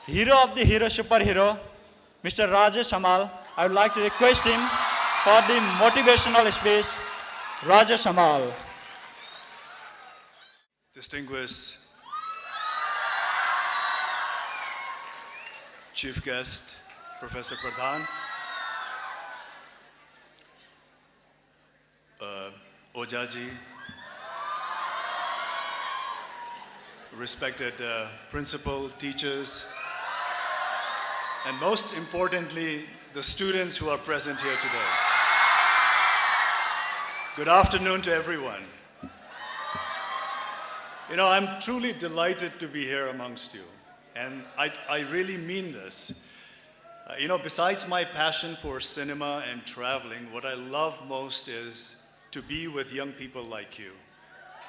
hero of the hero superhero, Mr. Rajesh Hamal. I would like to request him for the motivational speech. Rajesh Hamal. Distinguished Chief Guest, Professor Pradhan, Ojaji, respected principal, teachers, and most importantly, the students who are present here today. Good afternoon to everyone. You know, I'm truly delighted to be here amongst you, and I really mean this. You know, besides my passion for cinema and traveling, what I love most is to be with young people like you,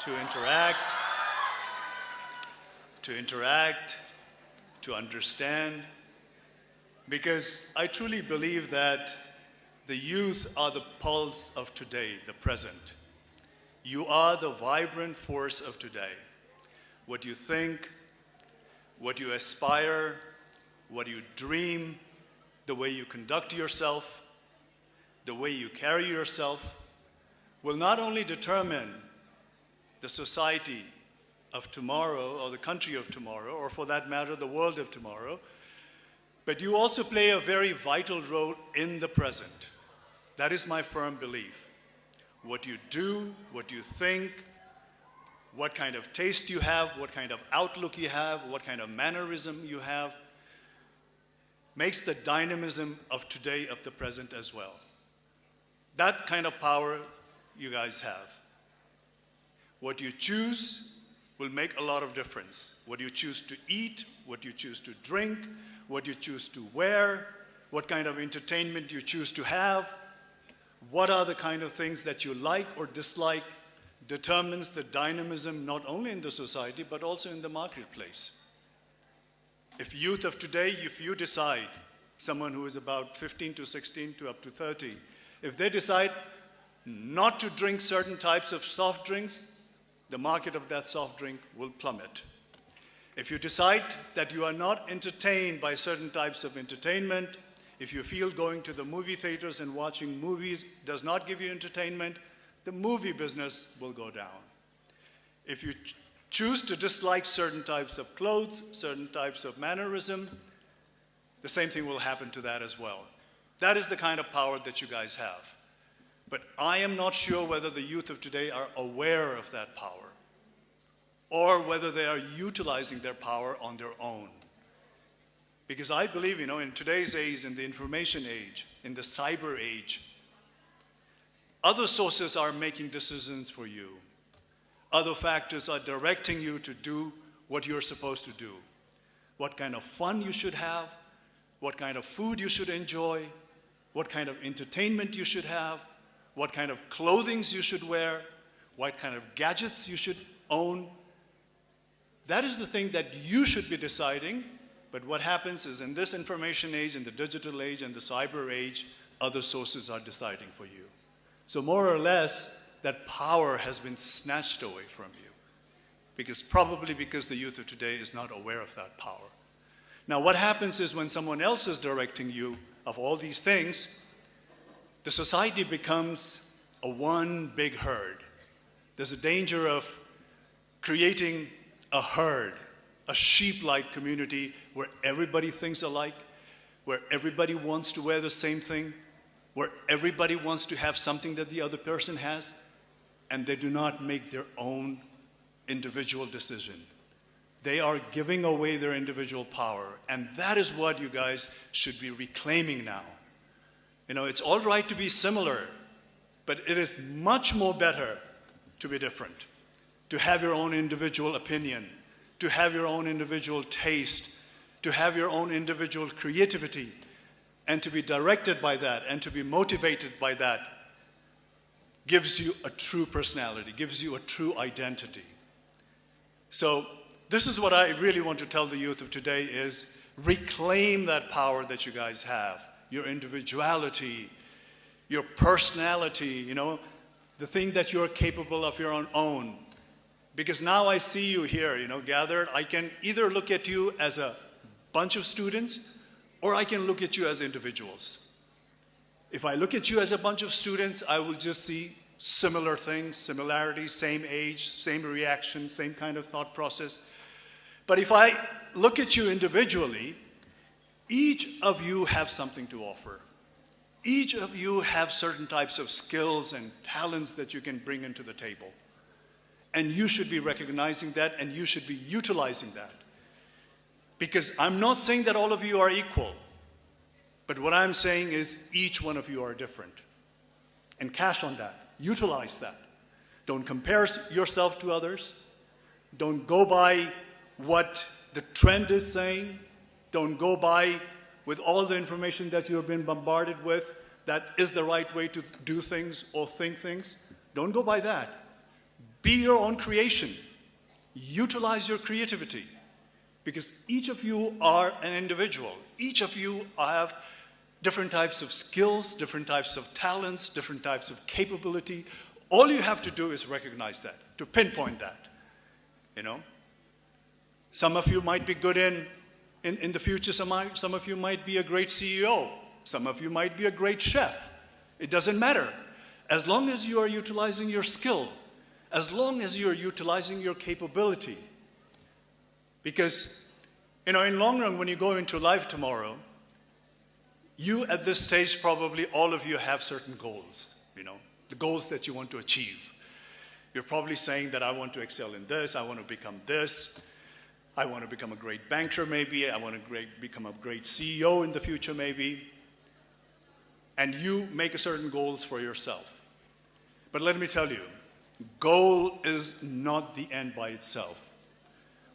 to interact, to understand, because I truly believe that the youth are the pulse of today, the present. You are the vibrant force of today. What you think, what you aspire, what you dream, the way you conduct yourself, the way you carry yourself, will not only determine the society of tomorrow or the country of tomorrow, or for that matter, the world of tomorrow, but you also play a very vital role in the present. That is my firm belief. What you do, what you think, what kind of taste you have, what kind of outlook you have, what kind of mannerism you have, makes the dynamism of today, of the present as well. That kind of power you guys have. What you choose will make a lot of difference. What you choose to eat, what you choose to drink, what you choose to wear, what kind of entertainment you choose to have, what are the kind of things that you like or dislike, determines the dynamism not only in the society but also in the marketplace. If youth of today, if you decide, someone who is about 15 to 16 to up to 30, if they decide not to drink certain types of soft drinks, the market of that soft drink will plummet. If you decide that you are not entertained by certain types of entertainment, if you feel going to the movie theaters and watching movies does not give you entertainment, the movie business will go down. If you choose to dislike certain types of clothes, certain types of mannerism, the same thing will happen to that as well. That is the kind of power that you guys have. But I am not sure whether the youth of today are aware of that power or whether they are utilizing their power on their own. Because I believe, you know, in today's age, in the information age, in the cyber age, other sources are making decisions for you. Other factors are directing you to do what you're supposed to do. What kind of fun you should have, what kind of food you should enjoy, what kind of entertainment you should have, what kind of clothing you should wear, what kind of gadgets you should own. That is the thing that you should be deciding, but what happens is in this information age, in the digital age, and the cyber age, other sources are deciding for you. So more or less, that power has been snatched away from you, probably because the youth of today is not aware of that power. Now what happens is when someone else is directing you of all these things, the society becomes a one big herd. There's a danger of creating a herd, a sheep-like community where everybody thinks alike, where everybody wants to wear the same thing, where everybody wants to have something that the other person has, and they do not make their own individual decision. They are giving away their individual power, and that is what you guys should be reclaiming now. You know, it's all right to be similar, but it is much more better to be different, to have your own individual opinion, to have your own individual taste, to have your own individual creativity, and to be directed by that and to be motivated by that gives you a true personality, gives you a true identity. So this is what I really want to tell the youth of today is reclaim that power that you guys have, your individuality, your personality, you know, the thing that you're capable of your own. Because now I see you here, you know, gathered. I can either look at you as a bunch of students, or I can look at you as individuals. If I look at you as a bunch of students, I will just see similar things, similarities, same age, same reaction, same kind of thought process. But if I look at you individually, each of you have something to offer. Each of you have certain types of skills and talents that you can bring into the table. And you should be recognizing that, and you should be utilizing that. Because I'm not saying that all of you are equal, but what I'm saying is each one of you are different. And cash on that. Utilize that. Don't compare yourself to others. Don't go by what the trend is saying. Don't go by with all the information that you have been bombarded with that is the right way to do things or think things. Don't go by that. Be your own creation. Utilize your creativity. Because each of you are an individual. Each of you have different types of skills, different types of talents, different types of capability. All you have to do is recognize that, to pinpoint that. You know? Some of you might be good in the future, some of you might be a great CEO. Some of you might be a great chef. It doesn't matter. As long as you are utilizing your skill, as long as you're utilizing your capability. Because, you know, in long run, when you go into life tomorrow, you at this stage, probably all of you have certain goals, you know, the goals that you want to achieve. You're probably saying that I want to excel in this, I want to become this, I want to become a great banker maybe, I want to become a great CEO in the future maybe. And you make certain goals for yourself. But let me tell you, goal is not the end by itself.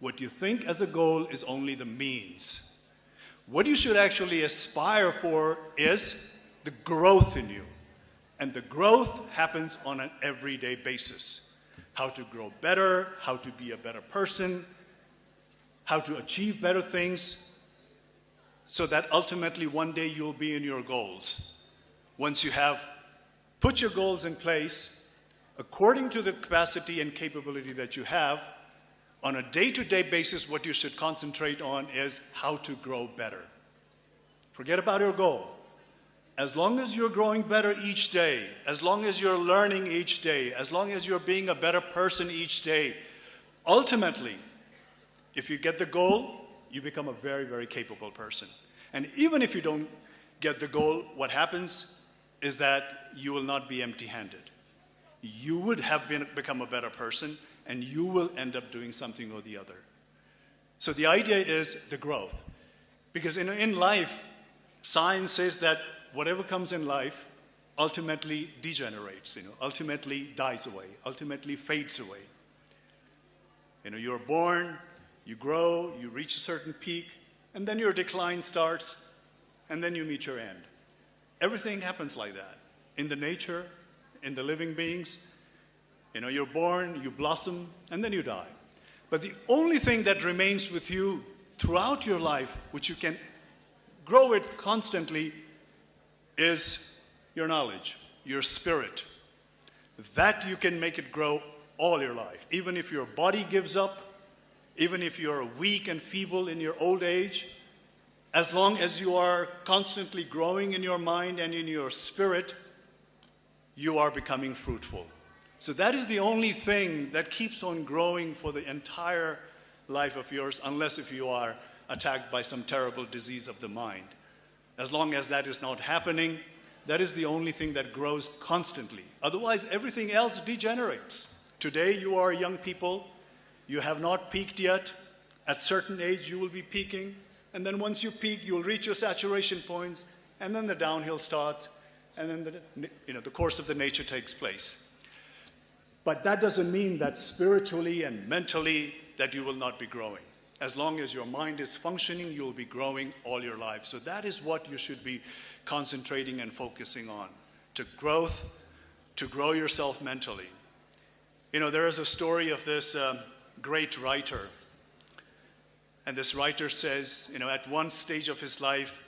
What you think as a goal is only the means. What you should actually aspire for is the growth in you. And the growth happens on an everyday basis. How to grow better, how to be a better person, how to achieve better things, so that ultimately one day you'll be in your goals. Once you have put your goals in place, according to the capacity and capability that you have, on a day-to-day basis, what you should concentrate on is how to grow better. Forget about your goal. As long as you're growing better each day, as long as you're learning each day, as long as you're being a better person each day, ultimately, if you get the goal, you become a very, very capable person. And even if you don't get the goal, what happens is that you will not be empty-handed. You would have become a better person, and you will end up doing something or the other. So the idea is the growth. Because in life, science says that whatever comes in life ultimately degenerates, ultimately dies away, ultimately fades away. You're born, you grow, you reach a certain peak, and then your decline starts, and then you meet your end. Everything happens like that. In the nature, in the living beings, you're born, you blossom, and then you die. But the only thing that remains with you throughout your life, which you can grow it constantly, is your knowledge, your spirit. That you can make it grow all your life. Even if your body gives up, even if you're weak and feeble in your old age, as long as you are constantly growing in your mind and in your spirit, you are becoming fruitful. So that is the only thing that keeps on growing for the entire life of yours, unless if you are attacked by some terrible disease of the mind. As long as that is not happening, that is the only thing that grows constantly. Otherwise, everything else degenerates. Today, you are young people. You have not peaked yet. At certain age, you will be peaking. And then once you peak, you'll reach your saturation points, and then the downhill starts, and then the course of the nature takes place. But that doesn't mean that spiritually and mentally that you will not be growing. As long as your mind is functioning, you'll be growing all your life. So that is what you should be concentrating and focusing on, to grow yourself mentally. There is a story of this great writer. And this writer says, at one stage of his life,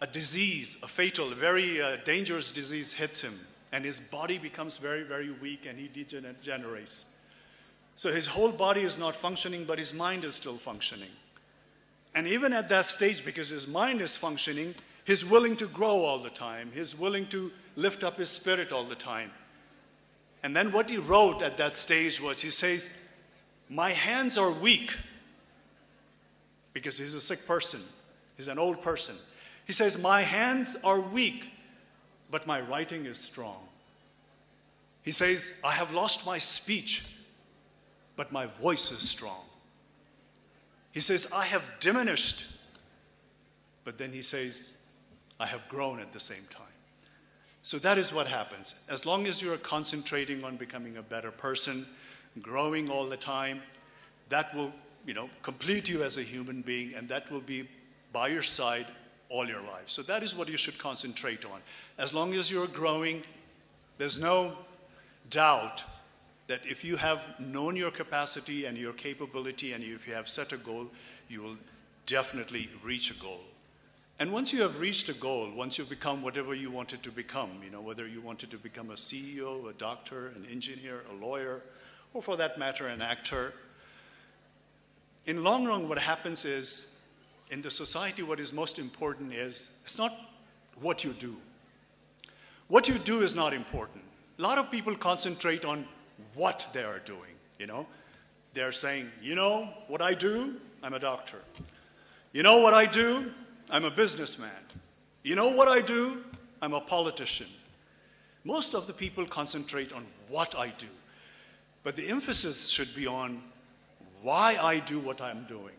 a disease, a fatal, very dangerous disease hits him. And his body becomes very, very weak, and he degenerates. So his whole body is not functioning, but his mind is still functioning. And even at that stage, because his mind is functioning, he's willing to grow all the time. He's willing to lift up his spirit all the time. And then what he wrote at that stage was, he says, my hands are weak, because he's a sick person. He's an old person. He says, my hands are weak, but my writing is strong. He says, I have lost my speech, but my voice is strong. He says, I have diminished, but then he says, I have grown at the same time. So that is what happens. As long as you're concentrating on becoming a better person, growing all the time, that will, complete you as a human being, and that will be by your side all your life. So that is what you should concentrate on. As long as you're growing, there's no doubt that if you have known your capacity and your capability, and if you have set a goal, you will definitely reach a goal. And once you have reached a goal, once you become whatever you wanted to become, whether you wanted to become a CEO, a doctor, an engineer, a lawyer, or for that matter, an actor, in long run, what happens is, in the society, what is most important is, it's not what you do. What you do is not important. A lot of people concentrate on what they are doing, They're saying, what I do? I'm a doctor. What I do? I'm a businessman. What I do? I'm a politician. Most of the people concentrate on what I do. But the emphasis should be on why I do what I'm doing.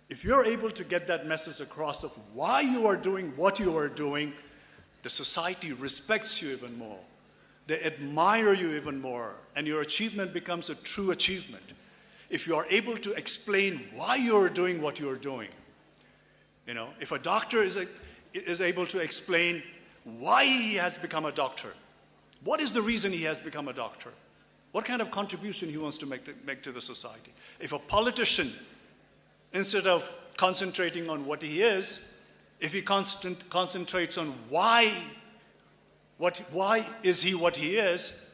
If you're able to get that message across of why you are doing what you are doing, the society respects you even more. They admire you even more, and your achievement becomes a true achievement. If you are able to explain why you're doing what you're doing, if a doctor is able to explain why he has become a doctor, what is the reason he has become a doctor, what kind of contribution he wants to make to the society. If a politician, instead of concentrating on what he is, if he concentrates on why is he what he is,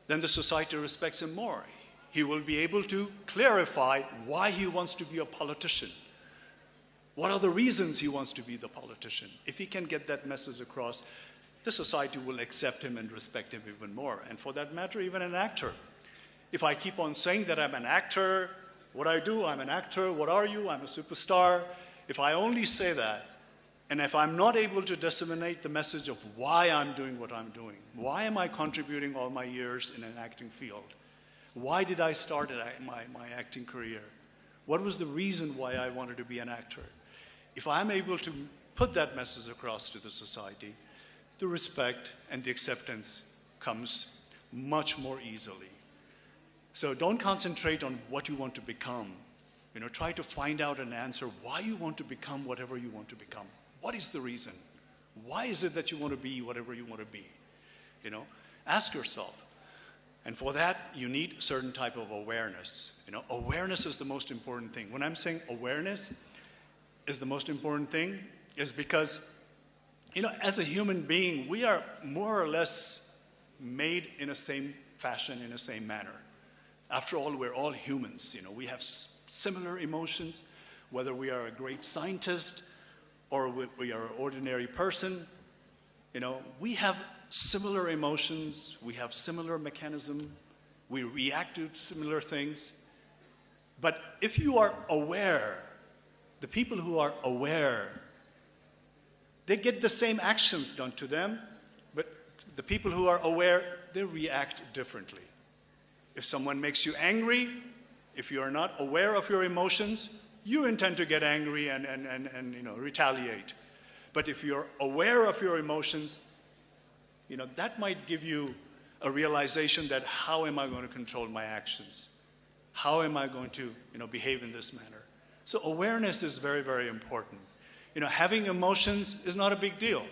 then the society respects him more. He will be able to clarify why he wants to be a politician. What are the reasons he wants to be the politician? If he can get that message across, the society will accept him and respect him even more. And for that matter, even an actor. If I keep on saying that I'm an actor, what I do, I'm an actor, what are you, I'm a superstar. If I only say that, and if I'm not able to disseminate the message of why I'm doing what I'm doing, why am I contributing all my years in an acting field? Why did I start my acting career? What was the reason why I wanted to be an actor? If I'm able to put that message across to the society, the respect and the acceptance comes much more easily. So don't concentrate on what you want to become. Try to find out an answer why you want to become whatever you want to become. What is the reason? Why is it that you want to be whatever you want to be? Ask yourself. And for that, you need a certain type of awareness. Awareness is the most important thing. When I'm saying awareness is the most important thing, is because, as a human being, we are more or less made in the same fashion, in the same manner. After all, we're all humans. We have similar emotions, whether we are a great scientist or we are an ordinary person. We have similar emotions, we have similar mechanism, we react to similar things. But if you are aware, the people who are aware, they get the same actions done to them, but the people who are aware, they react differently. If someone makes you angry, if you are not aware of your emotions, you intend to get angry and retaliate. But if you're aware of your emotions, that might give you a realization that how am I going to control my actions? How am I going to behave in this manner? So awareness is very, very important. Having emotions is not a big deal.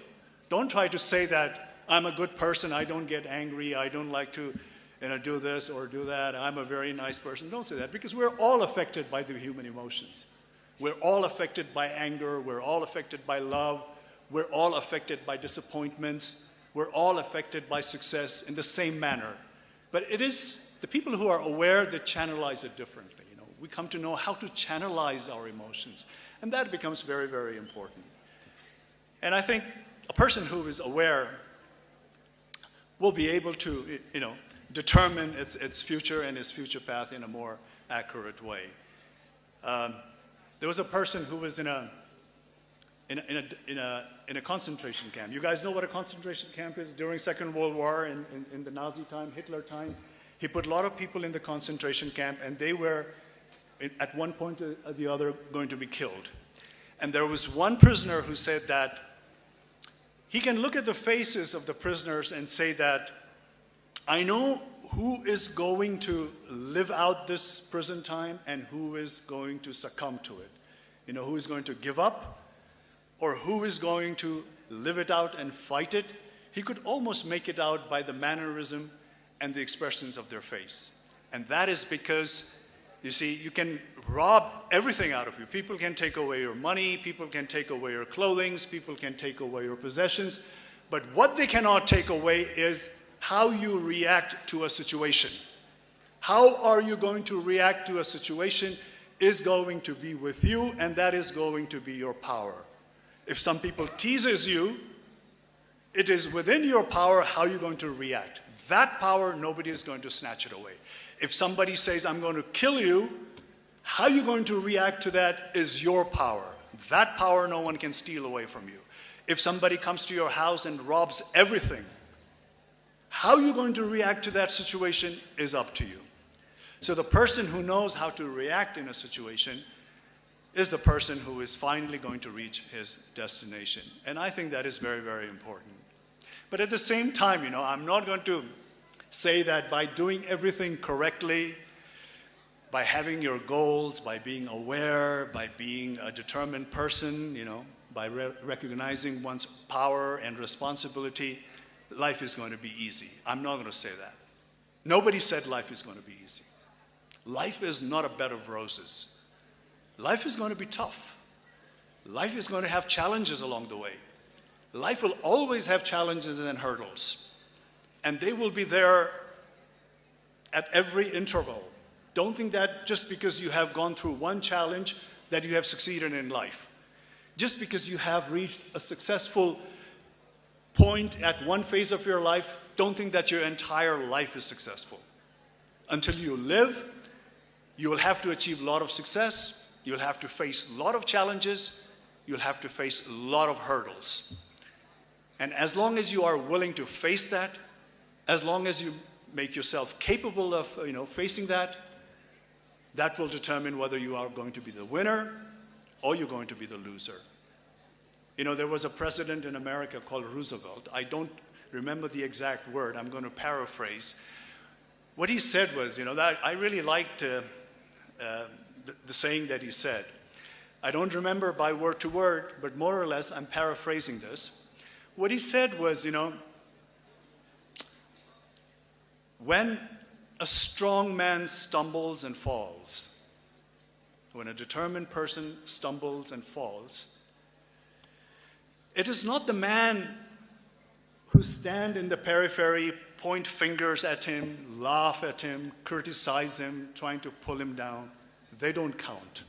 Don't try to say that I'm a good person, I don't get angry, I don't like to do this or do that, I'm a very nice person. Don't say that, because we're all affected by the human emotions. We're all affected by anger, we're all affected by love, we're all affected by disappointments, we're all affected by success in the same manner. But it is the people who are aware that channelize it differently. We come to know how to channelize our emotions. And that becomes very, very important. And I think a person who is aware will be able to, determine its future and its future path in a more accurate way. There was a person who was in a concentration camp. You guys know what a concentration camp is? During Second World War, in the Nazi time, Hitler time, he put a lot of people in the concentration camp, and they were, at one point or the other, going to be killed. And there was one prisoner who said that he can look at the faces of the prisoners and say that, I know who is going to live out this prison time and who is going to succumb to it. Who is going to give up or who is going to live it out and fight it. He could almost make it out by the mannerism and the expressions of their face. And that is because, you see, you can rob everything out of you. People can take away your money, people can take away your clothing, people can take away your possessions. But what they cannot take away is how you react to a situation. How are you going to react to a situation is going to be with you, and that is going to be your power. If some people teases you, it is within your power how you're going to react. That power, nobody is going to snatch it away. If somebody says, I'm going to kill you, how you're going to react to that is your power. That power no one can steal away from you. If somebody comes to your house and robs everything, how you're going to react to that situation is up to you. So the person who knows how to react in a situation is the person who is finally going to reach his destination. And I think that is very, very important. But at the same time, I'm not going to say that by doing everything correctly, by having your goals, by being aware, by being a determined person, by recognizing one's power and responsibility, life is going to be easy. I'm not going to say that. Nobody said life is going to be easy. Life is not a bed of roses. Life is going to be tough. Life is going to have challenges along the way. Life will always have challenges and hurdles. And they will be there at every interval. Don't think that just because you have gone through one challenge that you have succeeded in life. Just because you have reached a successful point at one phase of your life, don't think that your entire life is successful. Until you live, you will have to achieve a lot of success. You'll have to face a lot of challenges. You'll have to face a lot of hurdles. And as long as you are willing to face that, as long as you make yourself capable of facing that, that will determine whether you are going to be the winner or you're going to be the loser. There was a president in America called Roosevelt. I don't remember the exact word. I'm going to paraphrase. What he said was, that I really liked the saying that he said. I don't remember by word to word, but more or less I'm paraphrasing this. What he said was, when a strong man stumbles and falls, when a determined person stumbles and falls, it is not the man who stand in the periphery, point fingers at him, laugh at him, criticize him, trying to pull him down. They don't count.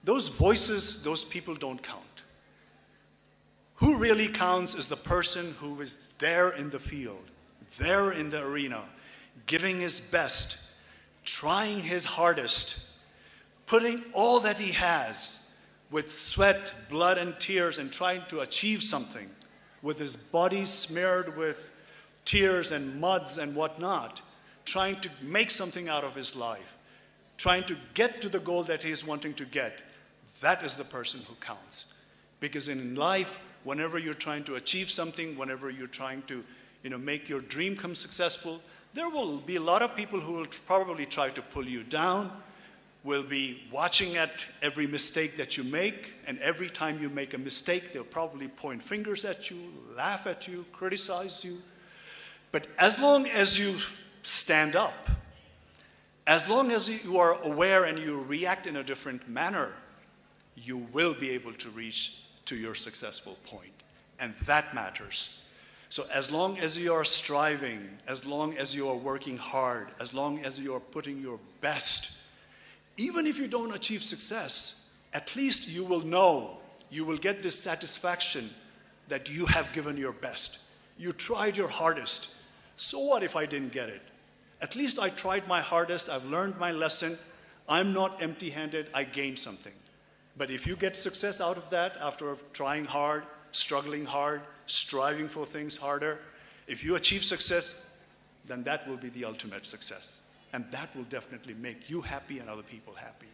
Those voices, those people don't count. Who really counts is the person who is there in the field, there in the arena, giving his best, trying his hardest, putting all that he has with sweat, blood, and tears and trying to achieve something, with his body smeared with tears and muds and whatnot, trying to make something out of his life, trying to get to the goal that he is wanting to get. That is the person who counts. Because in life, whenever you're trying to achieve something, whenever you're trying to make your dream come successful, there will be a lot of people who will probably try to pull you down, will be watching at every mistake that you make, and every time you make a mistake, they'll probably point fingers at you, laugh at you, criticize you. But as long as you stand up, as long as you are aware and you react in a different manner, you will be able to reach to your successful point. And that matters. So as long as you are striving, as long as you are working hard, as long as you are putting your best, even if you don't achieve success, at least you will know, you will get this satisfaction that you have given your best. You tried your hardest. So what if I didn't get it? At least I tried my hardest, I've learned my lesson, I'm not empty-handed, I gained something. But if you get success out of that, after trying hard, struggling hard, striving for things harder, if you achieve success, then that will be the ultimate success. And that will definitely make you happy and other people happy.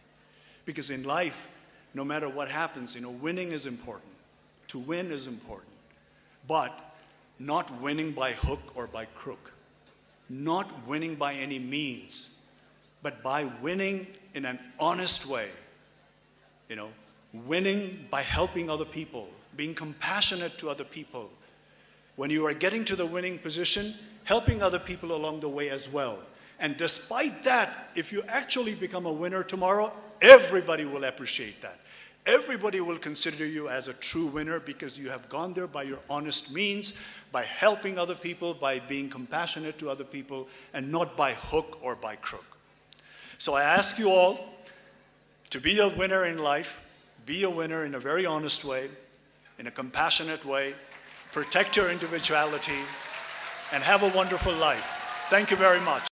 Because in life, no matter what happens, winning is important. To win is important. But not winning by hook or by crook. Not winning by any means, but by winning in an honest way. Winning by helping other people, being compassionate to other people. When you are getting to the winning position, helping other people along the way as well. And despite that, if you actually become a winner tomorrow, everybody will appreciate that. Everybody will consider you as a true winner because you have gone there by your honest means, by helping other people, by being compassionate to other people, and not by hook or by crook. So I ask you all to be a winner in life, be a winner in a very honest way, in a compassionate way, protect your individuality, and have a wonderful life. Thank you very much.